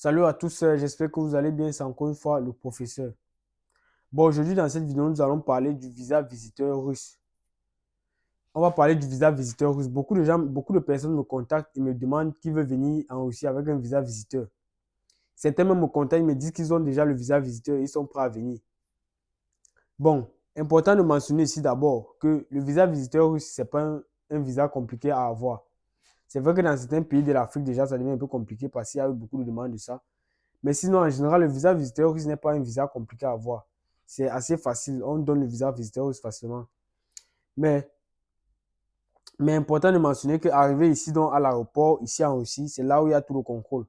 Salut à tous, j'espère que vous allez bien. C'est encore une fois le professeur. Bon, aujourd'hui, dans cette vidéo, nous allons parler du visa visiteur russe. On va parler du visa visiteur russe. Beaucoup de gens, beaucoup de personnes me contactent et me demandent qui veut venir en Russie avec un visa visiteur. Certains même me contactent et me disent qu'ils ont déjà le visa visiteur et ils sont prêts à venir. Bon, important de mentionner ici d'abord que le visa visiteur russe, ce n'est pas un visa compliqué à avoir. C'est vrai que dans certains pays de l'Afrique, déjà, ça devient un peu compliqué parce qu'il y a eu beaucoup de demandes de ça. Mais sinon, en général, le visa visiteur russe n'est pas un visa compliqué à avoir. C'est assez facile. On donne le visa visiteur russe facilement. Mais, mais important de mentionner qu'arriver ici donc, à l'aéroport, ici en Russie, c'est là où il y a tout le contrôle.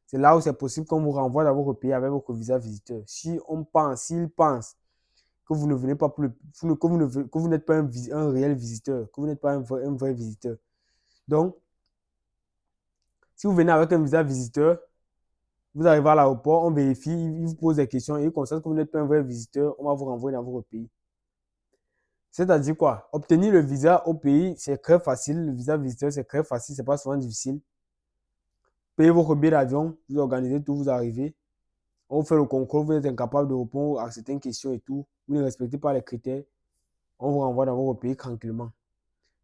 C'est là où c'est possible qu'on vous renvoie dans votre pays avec votre visa visiteur. Si on pense, s'ils pensent que vous ne venez pas pour que vous n'êtes pas un réel visiteur, que vous n'êtes pas un vrai visiteur. Donc, si vous venez avec un visa visiteur, vous arrivez à l'aéroport, on vérifie, il vous pose des questions et il constate que vous n'êtes pas un vrai visiteur, on va vous renvoyer dans votre pays. C'est-à-dire quoi? Obtenir le visa au pays, c'est très facile. Le visa visiteur, c'est très facile, c'est pas souvent difficile. Payez votre billet d'avion, vous organisez tout, vous arrivez. On fait le contrôle, vous êtes incapable de répondre à certaines questions et tout. Vous ne respectez pas les critères, on vous renvoie dans votre pays tranquillement.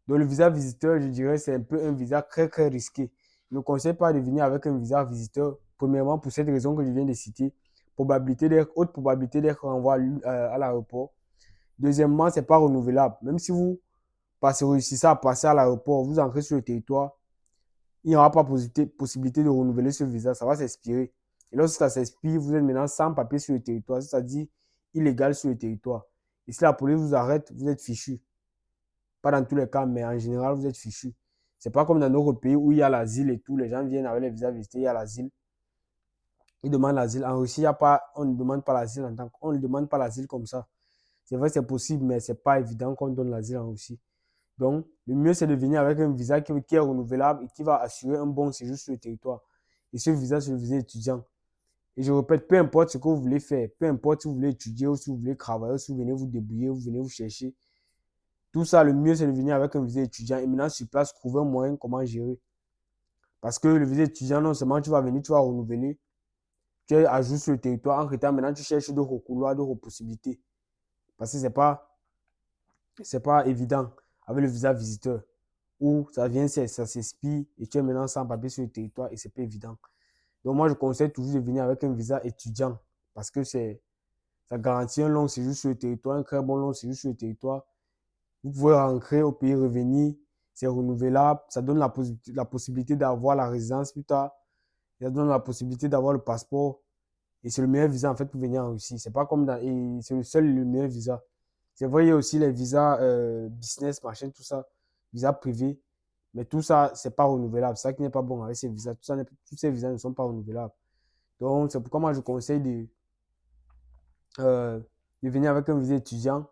Donc le visa visiteur, je dirais, c'est un peu un visa très très risqué. Je ne conseille pas de venir avec un visa visiteur, premièrement pour cette raison que je viens de citer, haute probabilité d'être renvoyé à l'aéroport. Deuxièmement, ce n'est pas renouvelable. Même si vous réussissez à passer à l'aéroport, vous entrez sur le territoire, il n'y aura pas possibilité de renouveler ce visa, ça va s'expirer. Et lorsque ça s'expire, vous êtes maintenant sans papier sur le territoire, c'est-à-dire illégal sur le territoire. Et si la police vous arrête, vous êtes fichu. Pas dans tous les cas, mais en général, vous êtes fichu. C'est pas comme dans notre pays où il y a l'asile et tout. Les gens viennent avec les visas visités, il y a l'asile. Ils demandent l'asile. En Russie, il y a pas, on ne demande pas l'asile on ne demande pas l'asile comme ça. C'est vrai, c'est possible, mais c'est pas évident qu'on donne l'asile en Russie. Donc, le mieux, c'est de venir avec un visa qui est renouvelable et qui va assurer un bon séjour sur le territoire. Et ce visa, c'est le visa étudiant. Et je répète, peu importe ce que vous voulez faire, peu importe si vous voulez étudier ou si vous voulez travailler, ou si vous venez vous débrouiller, vous venez vous chercher, tout ça, le mieux, c'est de venir avec un visa étudiant et maintenant, sur place, trouver un moyen comment gérer. Parce que le visa étudiant, non seulement tu vas venir, tu vas renouveler, tu es à jour sur le territoire. En retard, maintenant, tu cherches d'autres couloirs, d'autres possibilités. Parce que c'est pas évident avec le visa visiteur où ça vient, ça s'expire et tu es maintenant sans papier sur le territoire et c'est pas évident. Donc, moi, je conseille toujours de venir avec un visa étudiant parce que ça garantit un long séjour sur le territoire, un très bon long séjour sur le territoire. Vous pouvez rentrer au pays, revenir, c'est renouvelable, ça donne la possibilité d'avoir la résidence plus tard, ça donne la possibilité d'avoir le passeport et c'est le meilleur visa en fait pour venir en Russie. C'est pas comme et c'est le meilleur visa. C'est vrai, il y a aussi les visas business, machin, tout ça, visa privé, mais tout ça, c'est pas renouvelable. C'est ça qui n'est pas bon avec ces visas. Tous ces visas ne sont pas renouvelables. Donc, c'est pourquoi moi je conseille euh, de venir avec un visa étudiant.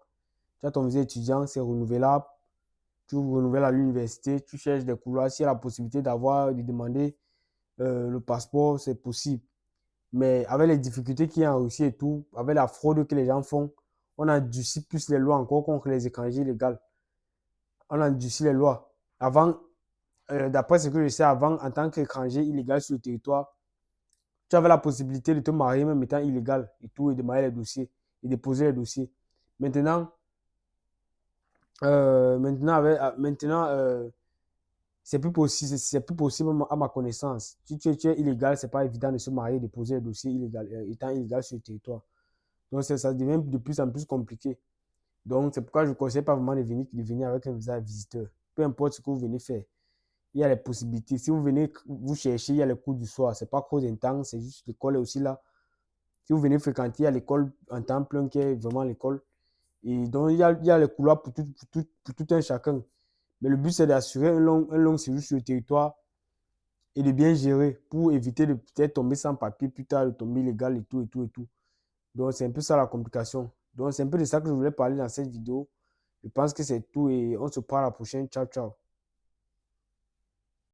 Tu as ton visa étudiant, c'est renouvelable. Tu renouvelles à l'université, tu cherches des couloirs. S'il y a la possibilité de demander le passeport, c'est possible. Mais avec les difficultés qu'il y a en Russie et tout, avec la fraude que les gens font, on a endurci plus les lois encore contre les étrangers illégaux. On a endurci les lois. Avant, d'après ce que je sais, avant, en tant qu'étranger illégal sur le territoire, tu avais la possibilité de te marier même étant illégal et tout, et de marier les dossiers, et déposer les dossiers. Maintenant, c'est plus possible à ma connaissance. Si tu es illégal, c'est pas évident de se marier et de déposer les dossiers illégal, étant illégal sur le territoire. Donc, ça devient de plus en plus compliqué. Donc, c'est pourquoi je ne conseille pas vraiment de venir avec un visa visiteur. Peu importe ce que vous venez faire, il y a les possibilités. Si vous venez vous chercher, il y a les cours du soir. Ce n'est pas trop intense, c'est juste l'école est aussi là. Si vous venez fréquenter, il y a l'école en temps plein qui est vraiment l'école. Et donc, il y a les couloirs pour tout un chacun. Mais le but, c'est d'assurer un long séjour sur le territoire et de bien gérer pour éviter de peut-être tomber sans papier plus tard, de tomber illégal et tout, et tout, et tout. Donc, c'est un peu ça la complication. Donc, c'est un peu de ça que je voulais parler dans cette vidéo. Je pense que c'est tout et on se parle à la prochaine. Ciao, ciao.